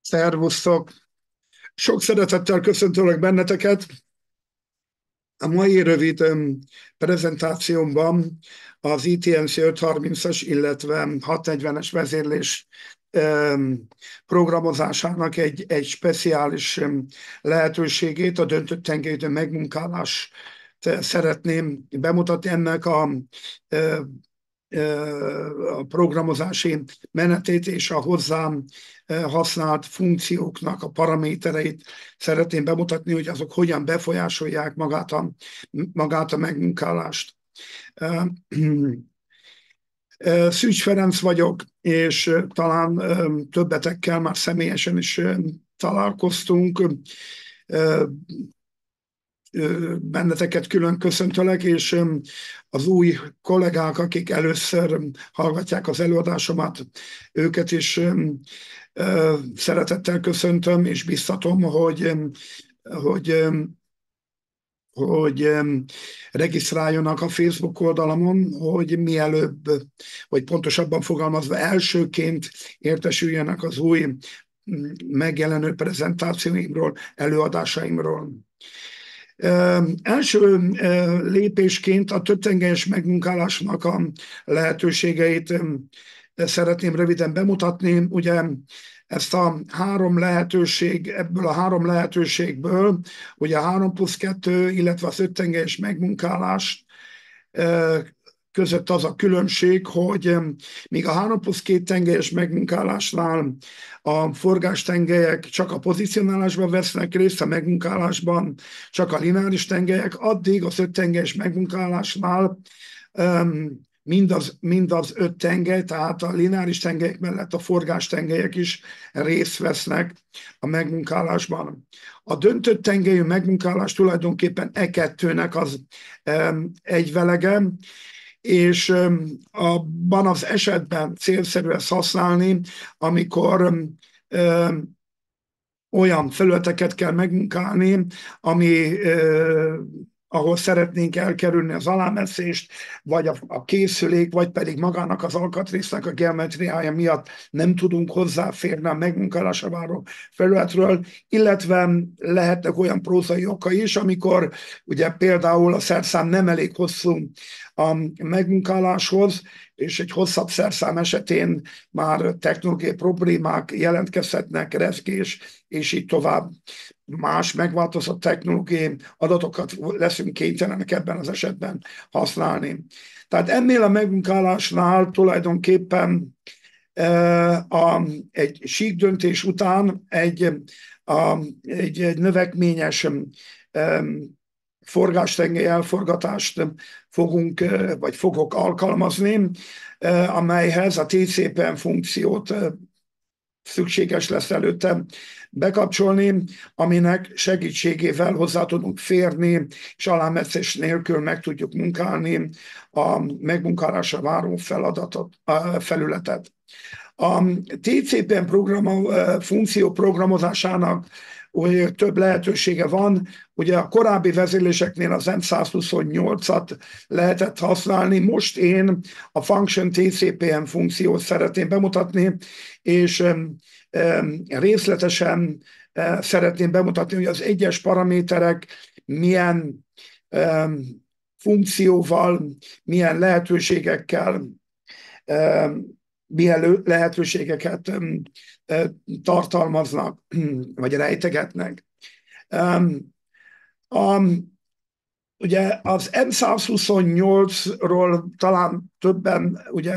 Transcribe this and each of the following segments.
Szervusztok! Sok szeretettel köszöntölök benneteket. A mai rövid prezentációmban az ITNC 530-as, illetve 640-es vezérlés programozásának egy speciális lehetőségét, a döntött tengelyidő megmunkálás szeretném bemutatni. Ennek a programozási menetét és a hozzám használt funkcióknak a paramétereit szeretném bemutatni, hogy azok hogyan befolyásolják magát a megmunkálást. Szűcs Ferenc vagyok, és talán többetekkel már személyesen is találkoztunk. Benneteket külön köszöntelek, és az új kollégák, akik először hallgatják az előadásomat, őket is szeretettel köszöntöm, és biztatom, hogy regisztráljanak a Facebook oldalamon, hogy mielőbb, vagy pontosabban fogalmazva elsőként értesüljenek az új megjelenő prezentációimról, előadásaimról. Első lépésként a többtengelyes megmunkálásnak a lehetőségeit szeretném röviden bemutatni. Ugye ezt a ebből a három lehetőségből, ugye a 3+2, illetve az öttengelyes megmunkálás között az a különbség, hogy míg a 3+2 tengelyes megmunkálásnál a forgástengelyek csak a pozicionálásban vesznek részt, a megmunkálásban csak a lineáris tengelyek, addig az 5 tengelyes megmunkálásnál mind az 5 tengely, tehát a lineáris tengelyek mellett a forgástengelyek is részt vesznek a megmunkálásban. A döntött tengelyű megmunkálás tulajdonképpen E2-nek az egyvelege, és abban az esetben célszerű ezt használni, amikor olyan felületeket kell megmunkálni, ahol szeretnénk elkerülni az alámetszést, vagy a készülék, vagy pedig magának az alkatrésznek a geometriája miatt nem tudunk hozzáférni a megmunkálásra váró felületről, illetve lehetnek olyan prózai okai is, amikor ugye például a szerszám nem elég hosszú a megmunkáláshoz, és egy hosszabb szerszám esetén már technológiai problémák jelentkezhetnek, rezgés, és így tovább. Más megváltozott technológiai adatokat leszünk kénytelenek ebben az esetben használni. Tehát ennél a megmunkálásnál tulajdonképpen egy síkdöntés után egy növekményes forgástengely elforgatást fogok alkalmazni, amelyhez a TCPM funkciót szükséges lesz előtte bekapcsolni, aminek segítségével hozzá tudunk férni, és alámetszés nélkül meg tudjuk munkálni a megmunkálásra váró felületet. A TCPM funkció programozásának több lehetősége van. Ugye a korábbi vezérléseknél az M128-at lehetett használni, most én a Function TCPM funkciót szeretném bemutatni, és részletesen szeretném bemutatni, hogy az egyes paraméterek milyen funkcióval, milyen lehetőségeket tartalmaznak, vagy rejtegetnek. Ugye az M128-ról talán többen ugye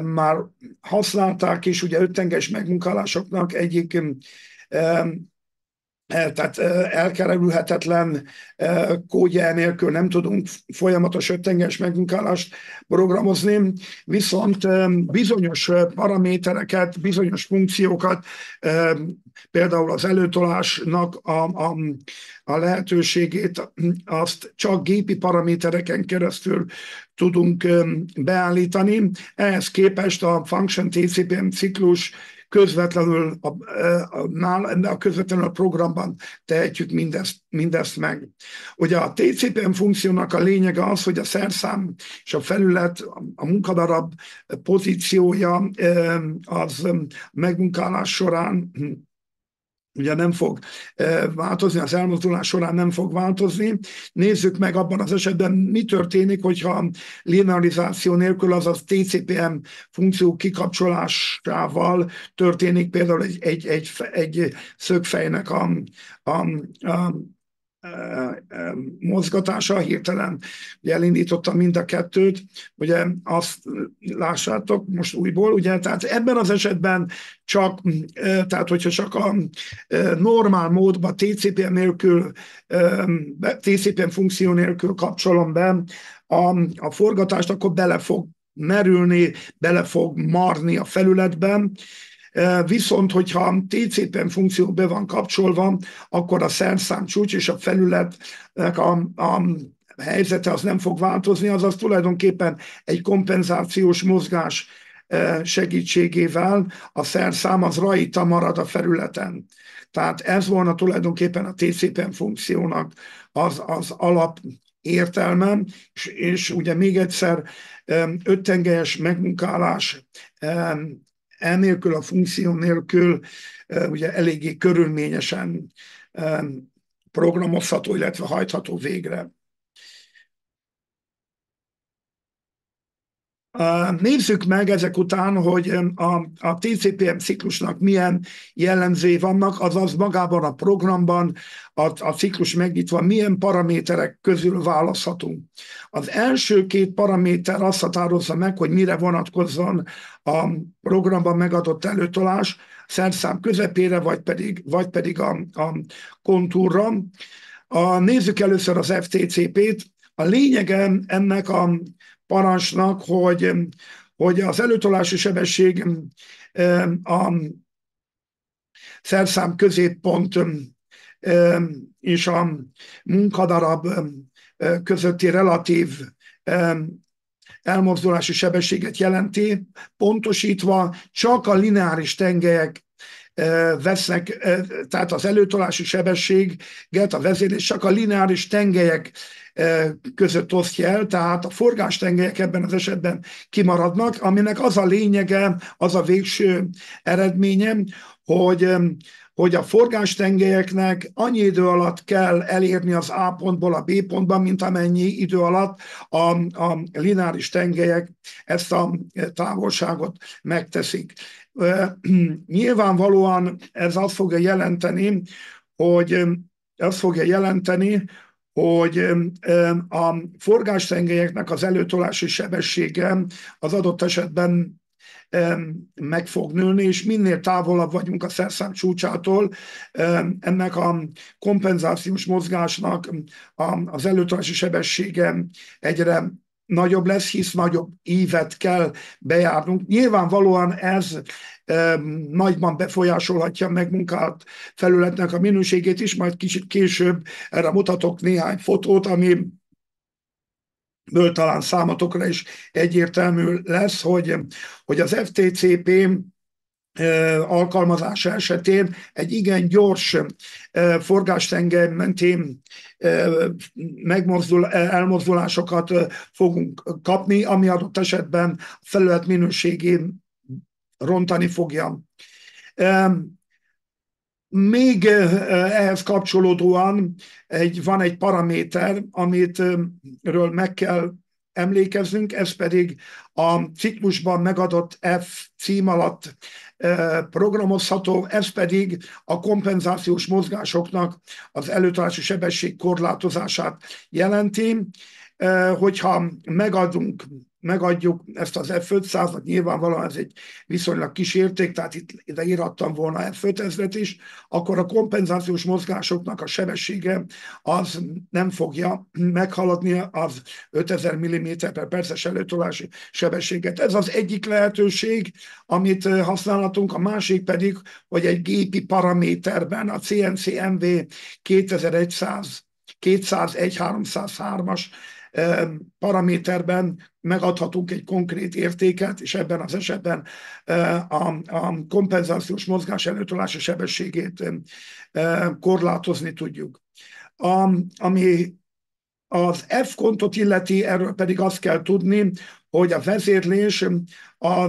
már használták is, ugye öttengelyes megmunkálásoknak egyik tehát elkerülhetetlen kódja nélkül nem tudunk folyamatos öttengelyes megmunkálást programozni, viszont bizonyos paramétereket, bizonyos funkciókat, például az előtolásnak a lehetőségét, azt csak gépi paramétereken keresztül tudunk beállítani. Ehhez képest a Function TCPM ciklus közvetlenül a programban tehetjük mindezt meg. Ugye a TCPM funkciónak a lényege az, hogy a szerszám és a felület, a munkadarab pozíciója az megmunkálás során ugye nem fog változni, az elmozdulás során nem fog változni. Nézzük meg abban az esetben, mi történik, hogyha linearizáció nélkül, azaz TCPM funkció kikapcsolásával történik például egy szögfejnek a, a mozgatása, hirtelen ugye elindítottam mind a kettőt, ugye azt lássátok most újból, ugye, tehát ebben az esetben csak, tehát hogyha csak a normál módban TCPM nélkül, TCPM funkció nélkül kapcsolom be a forgatást, akkor bele fog merülni, bele fog marni a felületben. Viszont, hogyha TCPM funkció be van kapcsolva, akkor a szerszám csúcs és a felületnek a helyzete az nem fog változni, azaz tulajdonképpen egy kompenzációs mozgás segítségével a szerszám az rajta marad a felületen. Tehát ez volna tulajdonképpen a TCPM funkciónak az alap értelme, és ugye még egyszer öttengelyes megmunkálás enélkül a funkció nélkül ugye eléggé körülményesen programozható, illetve hajtható végre. Nézzük meg ezek után, hogy a TCPM ciklusnak milyen jellemzői vannak, azaz magában a programban a ciklus megnyitva milyen paraméterek közül választhatunk. Az első két paraméter azt határozza meg, hogy mire vonatkozzon a programban megadott előtolás, szerszám közepére, vagy pedig a kontúrra. Nézzük először az FTCP-t. A lényege ennek a parancsnak, hogy az előtolási sebesség a szerszám középpont és a munkadarab közötti relatív elmozdulási sebességet jelenti, pontosítva csak a lineáris tengelyek vesznek, tehát az előtolási sebességet, a vezérlés csak a lineáris tengelyek között osztja el, tehát a forgástengelyek ebben az esetben kimaradnak, aminek az a lényege, az a végső eredménye, hogy a forgástengelyeknek annyi idő alatt kell elérni az A pontból a B pontba, mint amennyi idő alatt a lineáris tengelyek ezt a távolságot megteszik. Nyilvánvalóan ez azt fogja jelenteni, hogy a forgástengelyeknek az előtolási sebessége az adott esetben meg fog nőni, és minél távolabb vagyunk a szerszám csúcsától, ennek a kompenzációs mozgásnak az előtolási sebessége egyre nagyobb lesz, hisz nagyobb ívet kell bejárnunk. Nyilvánvalóan ez nagyban befolyásolhatja meg munkált felületnek a minőségét is, majd kicsit később erre mutatok néhány fotót, ami ből talán számotokra is egyértelmű lesz, hogy az FTCP alkalmazása esetén egy igen gyors forgástengely mentén elmozdulásokat fogunk kapni, ami adott esetben a felület minőségén rontani fogja. Még ehhez kapcsolódóan van egy paraméter, ről meg kell emlékeznünk, ez pedig a ciklusban megadott F cím alatt programozható, ez pedig a kompenzációs mozgásoknak az előtolási sebesség korlátozását jelenti. Hogyha megadjuk ezt az F500-at, nyilvánvalóan ez egy viszonylag kis érték, tehát itt ide írhattam volna F5000-et is, akkor a kompenzációs mozgásoknak a sebessége az nem fogja meghaladni az 5000 mm/perces előtolási sebességet. Ez az egyik lehetőség, amit használhatunk, a másik pedig, hogy egy gépi paraméterben a CNC-MV 2100 201-303-as paraméterben megadhatunk egy konkrét értéket, és ebben az esetben a kompenzációs mozgás előtolási sebességét korlátozni tudjuk. Ami az F kontot illeti, erről pedig azt kell tudni, hogy a vezérlés a,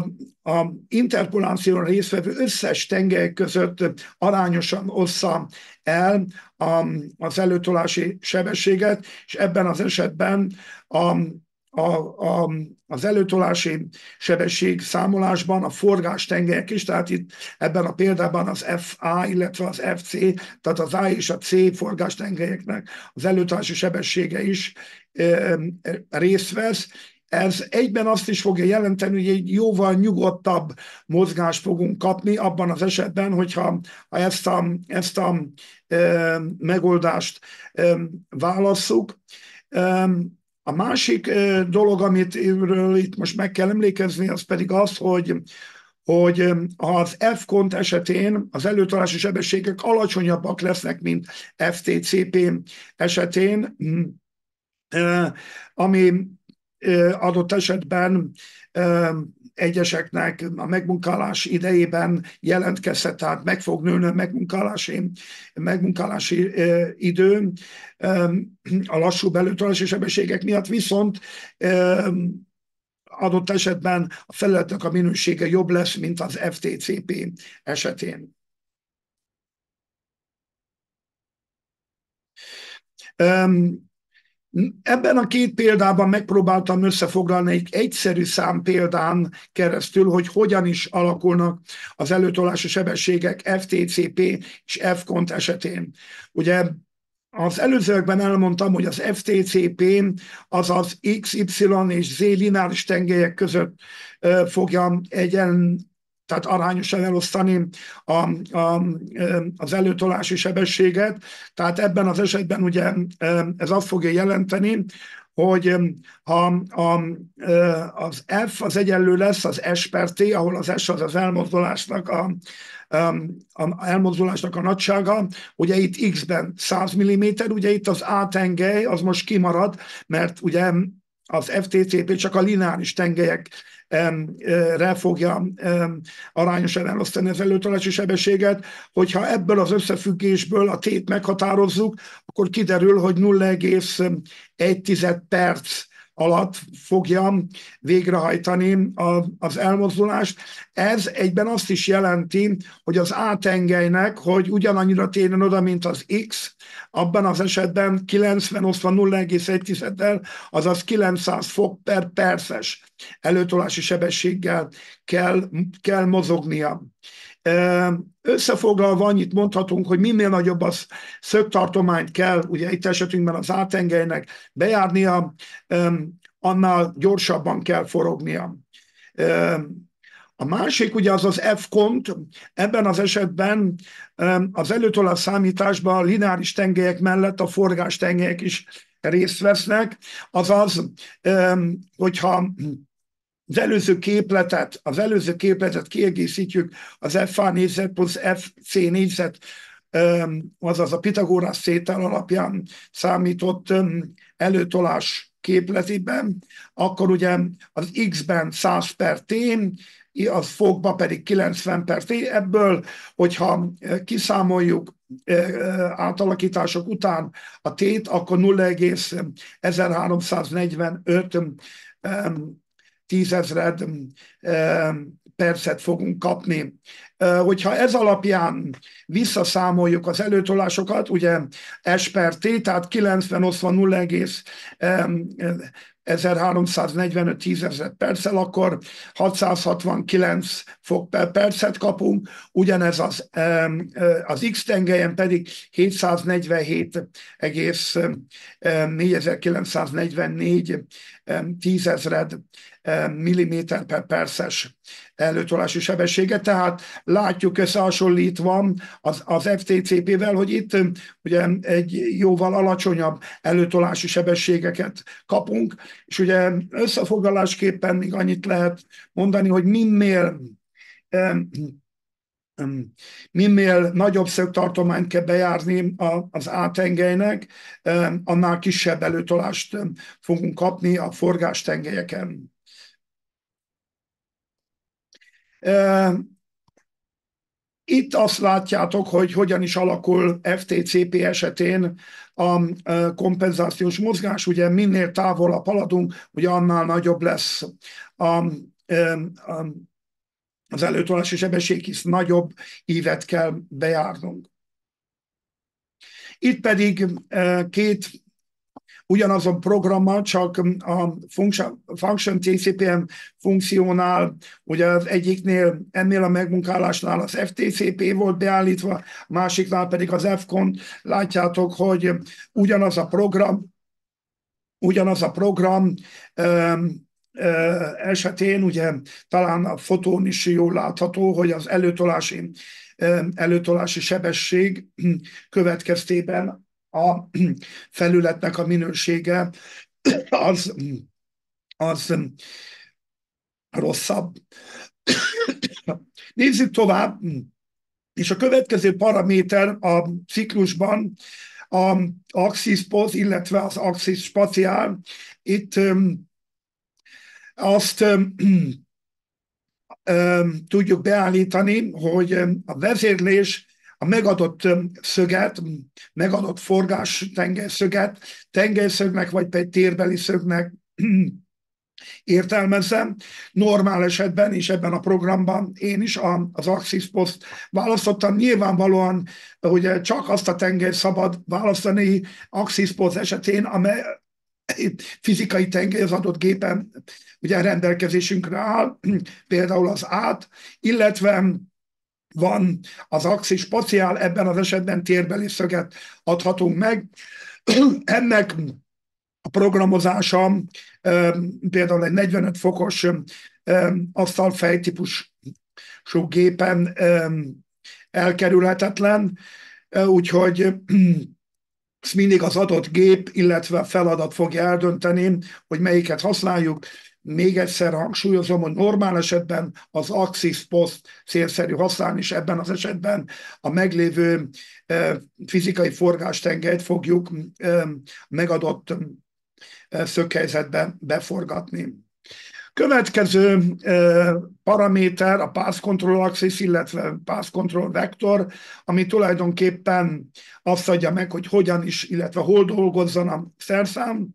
a interpoláción résztvevő összes tengely között arányosan ossza el az előtolási sebességet, és ebben az esetben a, az előtolási sebesség számolásban a forgástengelyek is, tehát itt ebben a példában az FA, illetve az FC, tehát az A és a C forgástengelyeknek az előtolási sebessége is részt vesz. Ez egyben azt is fogja jelenteni, hogy egy jóval nyugodtabb mozgást fogunk kapni abban az esetben, hogyha ezt a megoldást válasszuk. A másik dolog, amit itt most meg kell emlékezni, az pedig az, hogy az F-kont esetén az előtolási sebességek alacsonyabbak lesznek, mint FTCP esetén, ami adott esetben egyeseknek a megmunkálás idejében jelentkezhet, tehát meg fog nőni a megmunkálási idő a lassú előtolási sebességek miatt, viszont adott esetben a felületnek a minősége jobb lesz, mint az FTCP esetén. Ebben a két példában megpróbáltam összefoglalni egy egyszerű számpéldán keresztül, hogy hogyan is alakulnak az előtolási sebességek FTCP és F-kont esetén. Ugye az előzőekben elmondtam, hogy az FTCP az az X, Y és Z lineáris tengelyek között fogja tehát arányosan elosztani az előtolási sebességet. Tehát ebben az esetben ugye ez azt fogja jelenteni, hogy ha az F az egyenlő lesz az S per T, ahol az S az elmozdulásnak a nagysága, ugye itt X-ben 100 mm, ugye itt az A tengely az most kimarad, mert ugye az FTCP csak a lineáris tengelyekre fogja arányosan elosztani az előtolási sebességet. Hogyha ebből az összefüggésből a T-t meghatározzuk, akkor kiderül, hogy 0,1 perc alatt fogja végrehajtani az elmozdulást. Ez egyben azt is jelenti, hogy az A tengelynek, hogy ugyanannyira térjen oda, mint az X, abban az esetben 90 osztva 0,1-del, azaz 900 fok per perces előtolási sebességgel kell mozognia. Összefoglalva annyit mondhatunk, hogy minél nagyobb az szögtartományt kell, ugye itt esetünkben az átengelynek bejárnia, annál gyorsabban kell forognia. A másik ugye az az F-kont, ebben az esetben az előtolás számításban a lineáris tengelyek mellett a forgástengelyek is részt vesznek, azaz, hogyha az előző képletet kiegészítjük az FA négyzet plusz FC négyzet, azaz a Pitagórasz szétel alapján számított előtolás képletében, akkor ugye az X-ben 100 per T, az fokba pedig 90 per T. Ebből, hogyha kiszámoljuk átalakítások után a T-t, akkor 0,1345 tízezred percet fogunk kapni. Hogyha ez alapján visszaszámoljuk az előtolásokat, ugye S per T, tehát 90 osztva 0,1345 tízezred perccel, akkor 669 fok per percet kapunk, ugyanez az X tengelyen pedig 744,4944 tízezred milliméter per perces előtolási sebessége, tehát látjuk összehasonlítva az FTCP-vel, hogy itt ugye egy jóval alacsonyabb előtolási sebességeket kapunk, és ugye összefoglalásképpen még annyit lehet mondani, hogy minél nagyobb szögtartományt kell bejárni az átengelynek, annál kisebb előtolást fogunk kapni a forgástengelyeken. Itt azt látjátok, hogy hogyan is alakul FTCP esetén a kompenzációs mozgás. Ugye minél távolabb haladunk, ugye annál nagyobb lesz a, az előtolási sebesség, hisz nagyobb ívet kell bejárnunk. Itt pedig két ugyanazon programmal, csak a Function TCPM funkciónál, ugye az egyiknél ennél a megmunkálásnál az FTCP volt beállítva, a másiknál pedig az FCON. Látjátok, hogy ugyanaz a program esetén, ugye talán a fotón is jól látható, hogy az előtolási sebesség következtében a felületnek a minősége az rosszabb. Nézzük tovább, és a következő paraméter a ciklusban az axis poz, illetve az axis spaciál. Itt azt tudjuk beállítani, hogy a vezérlés a megadott szöget, megadott forgás tengelyszögnek, vagy pedig térbeli szögnek értelmezem. Normál esetben, és ebben a programban én is az Axis Post választottam. Nyilvánvalóan ugye csak azt a tengelyt szabad választani Axis Post esetén, amely fizikai tengely az adott gépen ugye rendelkezésünkre áll, például az át, illetve van az axis spaciál, ebben az esetben térbeli szöget adhatunk meg. Ennek a programozása például egy 45 fokos asztalfejtípusú gépen elkerülhetetlen, úgyhogy ezt mindig az adott gép, illetve a feladat fogja eldönteni, hogy melyiket használjuk. Még egyszer hangsúlyozom, hogy normál esetben az Axis Post célszerű használni, és ebben az esetben a meglévő fizikai forgástengelyt fogjuk megadott szöghelyzetben beforgatni. Következő paraméter a Path Control Axis, illetve Path Control Vector, ami tulajdonképpen azt adja meg, hogy hogyan is, illetve hol dolgozzon a szerszám.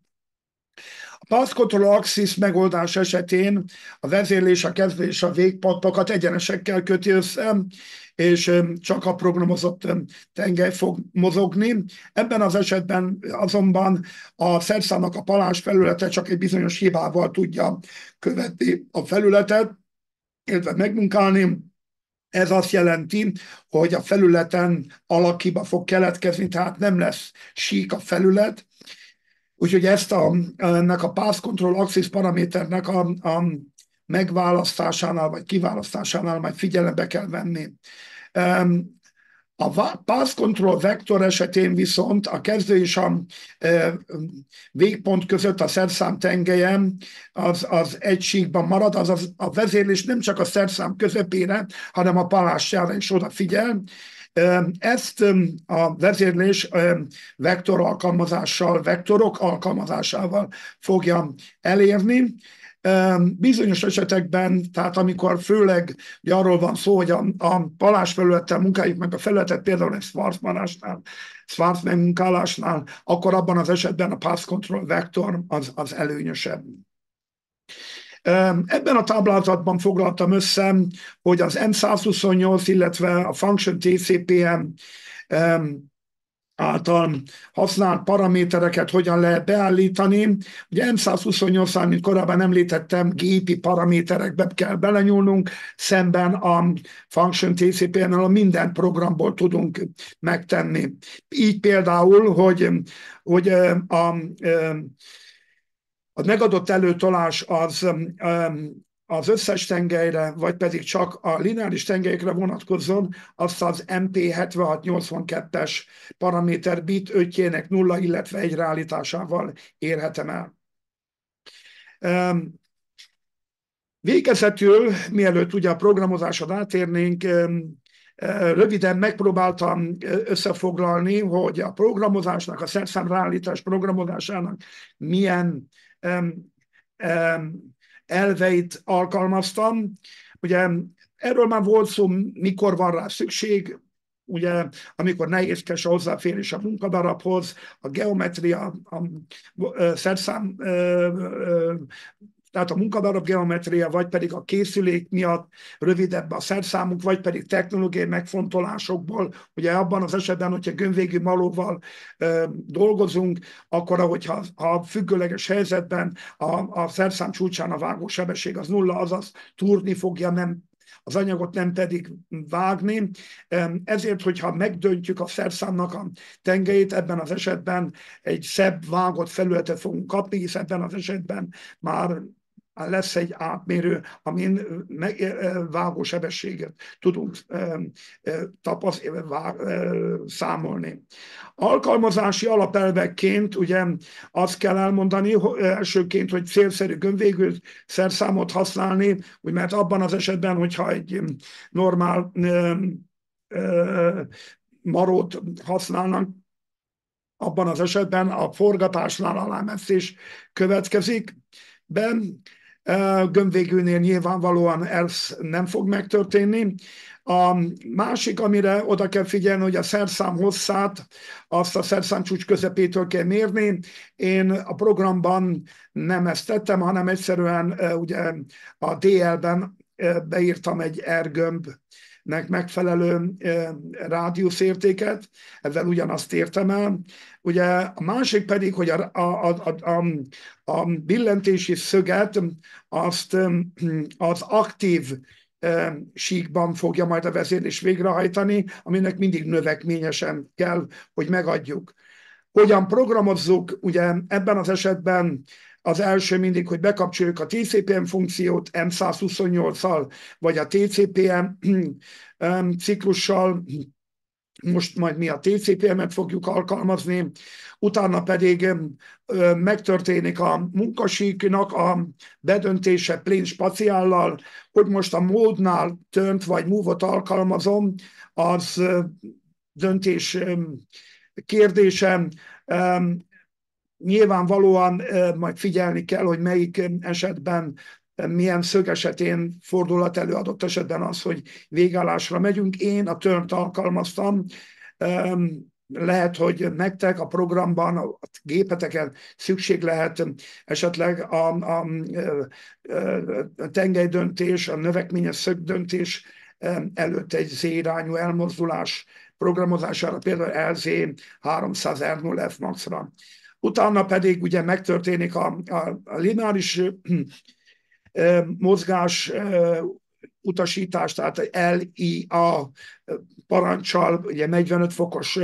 A Path Control Axis megoldás esetén a vezérlés, a kezdő és a végpontokat egyenesekkel köti össze, és csak a programozott tengely fog mozogni. Ebben az esetben azonban a szerszámnak a palás felülete csak egy bizonyos hibával tudja követni a felületet, illetve megmunkálni. Ez azt jelenti, hogy a felületen alakhiba fog keletkezni, tehát nem lesz sík a felület. Úgyhogy ennek a Path Control Axis paraméternek a megválasztásánál vagy kiválasztásánál majd figyelembe kell venni. A Path Control Vector esetén viszont a kezdő és a végpont között a szerszám tengelye az egy síkban marad, azaz a vezérlés nem csak a szerszám közepére, hanem a palássára is odafigyel. Ezt a vezérlés vektorok alkalmazásával fogja elérni. Bizonyos esetekben, tehát amikor főleg arról van szó, hogy a palásfelülettel munkáljuk meg a felületet, például egy Schwarzman munkálásnál, akkor abban az esetben a Path Control Vector az előnyösebb. Ebben a táblázatban foglaltam össze, hogy az M128, illetve a Function TCPM által használt paramétereket hogyan lehet beállítani. Ugye M128-nál, mint korábban említettem, gépi paraméterekbe kell belenyúlnunk, szemben a Function TCP-nál minden programból tudunk megtenni. Így például, hogy a megadott előtolás az összes tengelyre, vagy pedig csak a lineáris tengelyekre vonatkozzon, azt az MP7682-es paraméter bit 5-jének 0, illetve 1 reállításával érhetem el. Végezetül, mielőtt ugye a programozásra átérnénk, röviden megpróbáltam összefoglalni, hogy a programozásnak, a szerszámreállítás programozásának milyen elveit alkalmaztam. Ugye Erről már volt szó, mikor van rá szükség, ugye, amikor nehézkes a hozzáférés a munkadarabhoz, a geometria, a szerszám, tehát a munkadarab geometria, vagy pedig a készülék miatt rövidebb a szerszámuk, vagy pedig technológiai megfontolásokból, ugye abban az esetben, hogyha gömbvégű malóval dolgozunk, akkor, ha függőleges helyzetben a szerszám csúcsán a vágósebesség az nulla, azaz túrni fogja, nem az anyagot, nem pedig vágni. Ezért, hogyha megdöntjük a szerszámnak a tengelyét, ebben az esetben egy szebb vágott felületet fogunk kapni, hisz ebben az esetben már lesz egy átmérő, amin vágósebességet tudunk számolni. Alkalmazási alapelvekként ugye azt kell elmondani elsőként, hogy célszerű gömbvégű szerszámot használni, mert abban az esetben, hogyha egy normál marót használnak, abban az esetben a forgatásnál alámesszés következik, de gömbvégűnél nyilvánvalóan ez nem fog megtörténni. A másik, amire oda kell figyelni, hogy a szerszám hosszát, azt a szerszámcsúcs közepétől kell mérni. Én a programban nem ezt tettem, hanem egyszerűen ugye a DL-ben beírtam egy R-gömb megfelelő rádiuszértéket, ezzel ugyanazt értem el. Ugye a másik pedig, hogy a billentési szöget azt az aktív síkban fogja majd a vezérlés végrehajtani, aminek mindig növekményesen kell, hogy megadjuk. Hogyan programozzuk? Ugye ebben az esetben az első mindig, hogy bekapcsoljuk a TCPM funkciót M128-al, vagy a TCPM ciklussal. Most majd mi a TCPM-et fogjuk alkalmazni, utána pedig megtörténik a munkasíknak a bedöntése plane spaciállal, hogy most a módnál turnt vagy move-ot alkalmazom, az döntés kérdése. Nyilvánvalóan majd figyelni kell, hogy melyik esetben milyen szög esetén fordulhat elő adott esetben az, hogy végállásra megyünk. Én a turnt alkalmaztam, lehet, hogy nektek a programban, a gépeteken szükség lehet esetleg a tengelydöntés, a növekményes szögdöntés előtt egy Z-irányú elmozdulás programozására, például LZ 300 R0F Max-ra. Utána pedig ugye megtörténik a lineáris mozgás utasítás, tehát LIA parancsal, ugye 45 fokos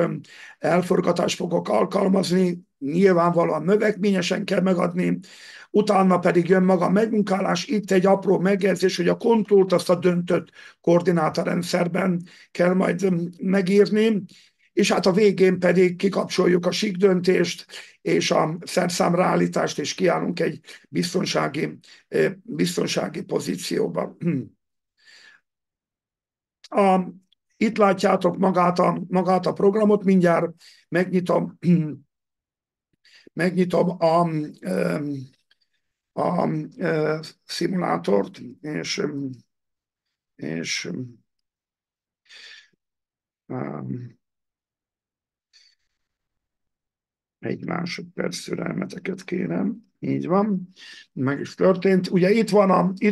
elforgatást fogok alkalmazni, nyilvánvalóan növekményesen kell megadni, utána pedig jön maga a megmunkálás, itt egy apró megjegyzés, hogy a kontrollt azt a döntött koordinátorrendszerben kell majd megírni, és hát a végén pedig kikapcsoljuk a síkdöntést és a szerszámráállítást, és kiállunk egy biztonsági pozícióba. Itt látjátok magát a programot, mindjárt megnyitom a szimulátort, és egy másodperc türelmeteket kérem. Így van. Meg is történt. Ugye itt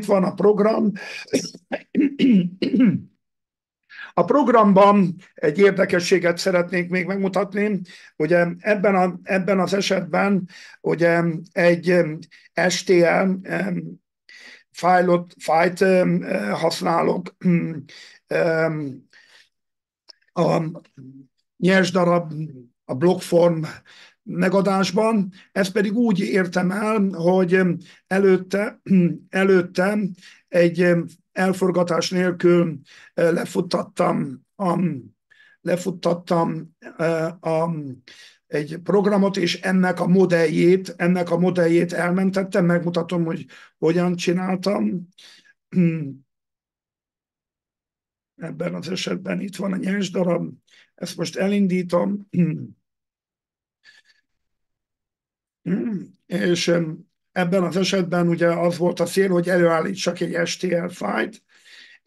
van a program. A programban egy érdekességet szeretnék még megmutatni. Ugye ebben az esetben ugye egy STL fájlt használok a nyers darab, a blokkform megadásban, ezt pedig úgy értem el, hogy előtte egy elforgatás nélkül lefuttattam egy programot, és ennek a modelljét elmentettem, megmutatom, hogy hogyan csináltam. Ebben az esetben itt van a nyers darab, ezt most elindítom, és ebben az esetben ugye az volt a cél, hogy előállítsak egy STL fájlt,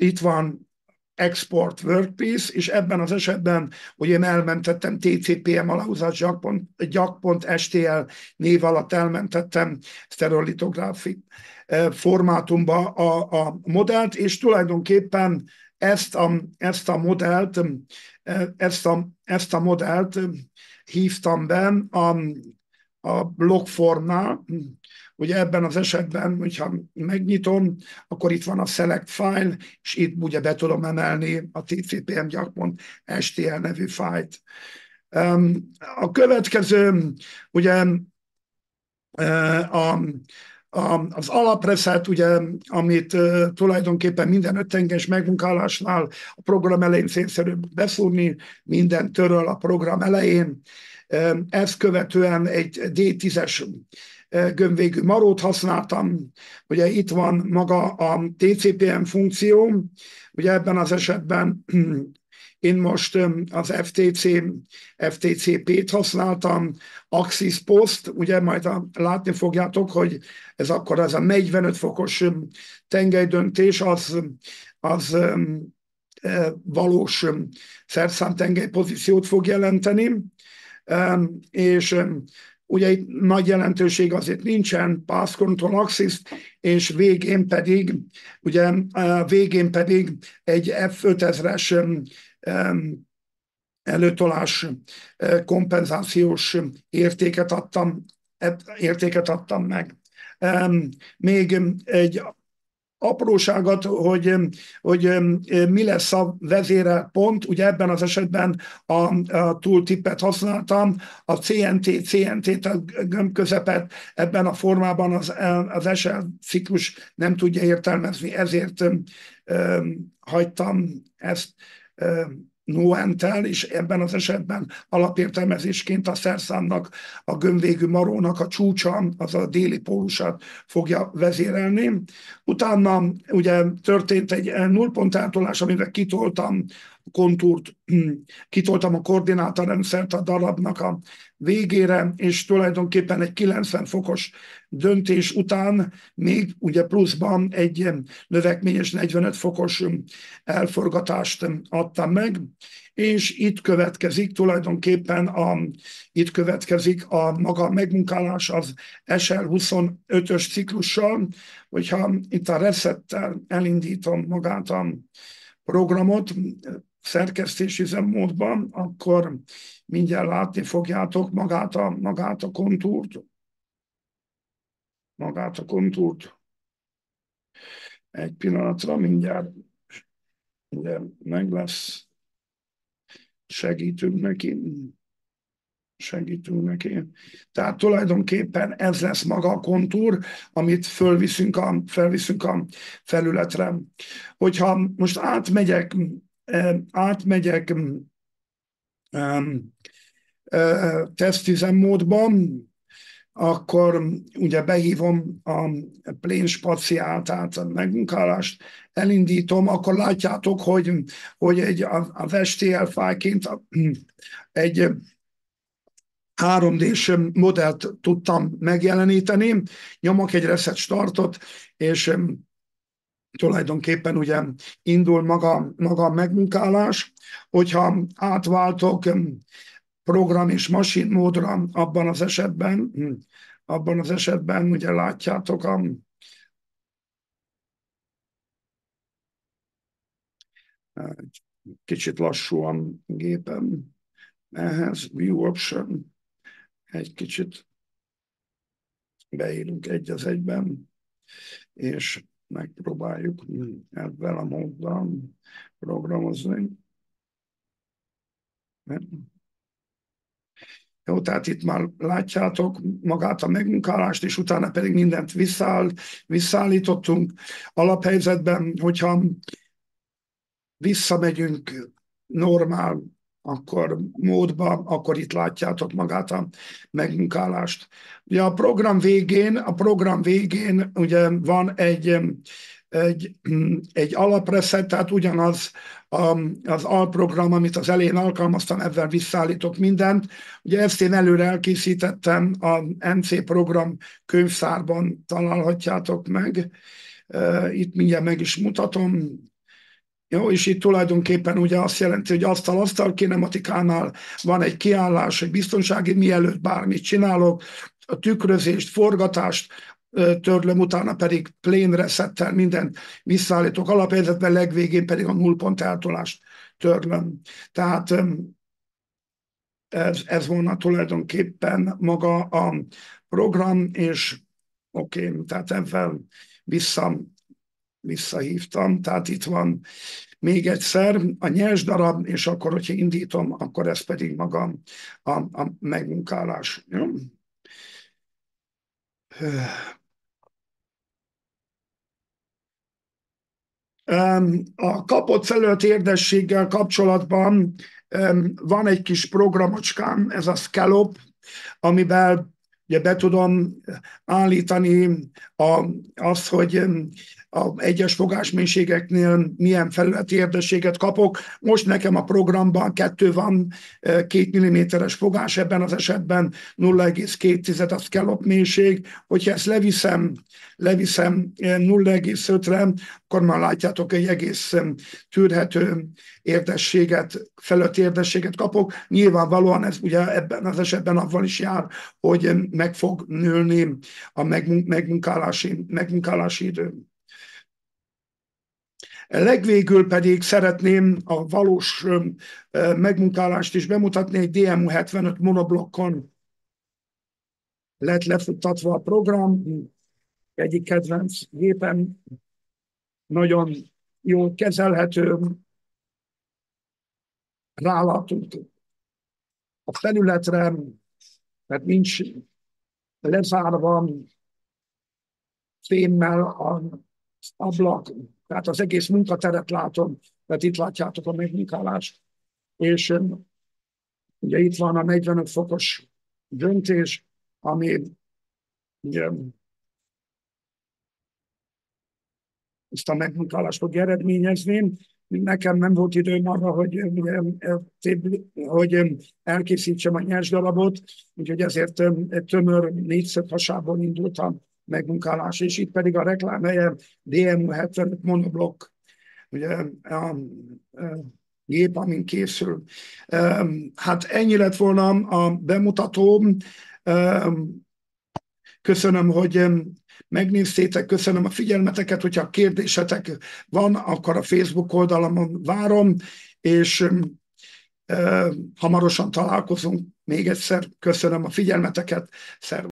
itt van Export Workpiece, és ebben az esetben, hogy én elmentettem TCPM aláhúzás gyak.stl név alatt elmentettem sztereolitográfi formátumba a modellt, és tulajdonképpen ezt a modellt, ezt a modellt hívtam be a blogformnál. Ugye ebben az esetben, hogyha megnyitom, akkor itt van a select file, és itt ugye be tudom emelni a tcpm.stl nevű fájlt. A következő, ugye a, az alapreset, ugye, amit tulajdonképpen minden öttenges megmunkálásnál a program elején célszerű beszúrni, minden töröl a program elején. Ezt követően egy D10-es gömbvégű marót használtam. Ugye itt van maga a TCPM funkció, ugye ebben az esetben én most az FTCP-t használtam, Axis Post, ugye majd látni fogjátok, hogy ez akkor ez a 45 fokos tengelydöntés, az valós szerszámtengely pozíciót fog jelenteni, és ugye itt nagy jelentőség azért nincsen, Path Control Axis, és végén pedig egy F5000-es előtolás kompenzációs értéket adtam meg. Még egy apróságot, hogy mi lesz a vezérelt pont. Ugye ebben az esetben a tooltipet használtam, a CNT, tehát gömbközepet ebben a formában az SL ciklus nem tudja értelmezni, ezért hagytam ezt no-entel, és ebben az esetben alapértelmezésként a szerszámnak, a gömbvégű marónak a csúcsa, az a déli pólusát fogja vezérelni. Utána ugye történt egy nullponteltolás, amivel kitoltam kontúrt, kitoltam a koordinátorrendszert a darabnak a végére, és tulajdonképpen egy 90 fokos döntés után még ugye pluszban egy növekményes 45 fokos elforgatást adtam meg, és itt következik a maga megmunkálás az SL25-ös ciklussal, hogyha itt a resettel elindítom magát a programot szerkesztési üzemmódban, akkor mindjárt látni fogjátok magát a kontúrt. Egy pillanatra, mindjárt ugye meg lesz. Segítünk neki. Tehát tulajdonképpen ez lesz maga a kontúr, amit felviszünk a felületre. Hogyha most átmegyek tesztüzemmódban, akkor ugye behívom a plane spaciál, tehát a megmunkálást, elindítom, akkor látjátok, hogy az STL fájlként egy 3D-s modellt tudtam megjeleníteni, nyomok egy reset startot, és tulajdonképpen ugye indul maga a megmunkálás. Hogyha átváltok program és machine módra, abban az esetben ugye látjátok kicsit lassú a gépem ehhez, view option, egy kicsit beírunk egy az egyben, és megpróbáljuk ebben a módban programozni. Jó, tehát itt már látjátok magát a megmunkálást, és utána pedig mindent visszaállítottunk alaphelyzetben, hogyha visszamegyünk normál módba, akkor itt látjátok magát a megmunkálást. Ugye a program végén ugye van egy alapreset, tehát ugyanaz az alprogram, amit az elején alkalmaztam, ebben visszaállítok mindent. Ugye ezt én előre elkészítettem, a NC program könyvtárban találhatjátok meg. Itt mindjárt meg is mutatom. Jó, és itt tulajdonképpen ugye azt jelenti, hogy asztal kinematikánál van egy kiállás, egy biztonsági, mielőtt bármit csinálok, a tükrözést, forgatást törlöm, utána pedig plane resettel mindent visszaállítok alaphelyzetben, legvégén pedig a nullpont eltolást törlöm. Tehát ez volna tulajdonképpen maga a program, és oké, tehát ebben visszahívtam, tehát itt van még egyszer a nyers darab, és akkor, hogyha indítom, akkor ez pedig maga a megmunkálás. Jó? A kapott felület érdességgel kapcsolatban van egy kis programocskám, ez a Scallop, amiben ugye be tudom állítani azt, hogy a egyes fogásmélységeknél milyen felületi érdességet kapok. Most nekem a programban 2 van, 2 mm-es fogás, ebben az esetben 0,2 a scallop mélység. Hogyha ezt leviszem 0,5-re, akkor már látjátok, egy egész tűrhető felett érdességet kapok. Nyilvánvalóan ez ugye ebben az esetben avval is jár, hogy meg fog nőni a megmunkálási idő. Legvégül pedig szeretném a valós megmunkálást is bemutatni, egy DMU75 monoblokkon lett lefuttatva a program, egyik kedvenc gépen, nagyon jól kezelhető, rálátunk a felületre, mert nincs lezárva fémmel az ablak, tehát az egész munkateret látom, tehát itt látjátok a megmunkálást, és ugye itt van a 45 fokos döntés, ami ugye ezt a megmunkálást fog eredményezni. Nekem nem volt időm arra, hogy elkészítsem a nyers darabot, úgyhogy ezért egy tömör négyszöghasából indult a megmunkálás, és itt pedig a reklámhelye DMU75 monoblokk, ugye a gép, amin készül. Hát ennyi lett volna a bemutató. Köszönöm, hogy megnéztétek, köszönöm a figyelmeteket, hogyha kérdésetek van, akkor a Facebook oldalamon várom, és hamarosan találkozunk még egyszer. Köszönöm a figyelmeteket, szervusz!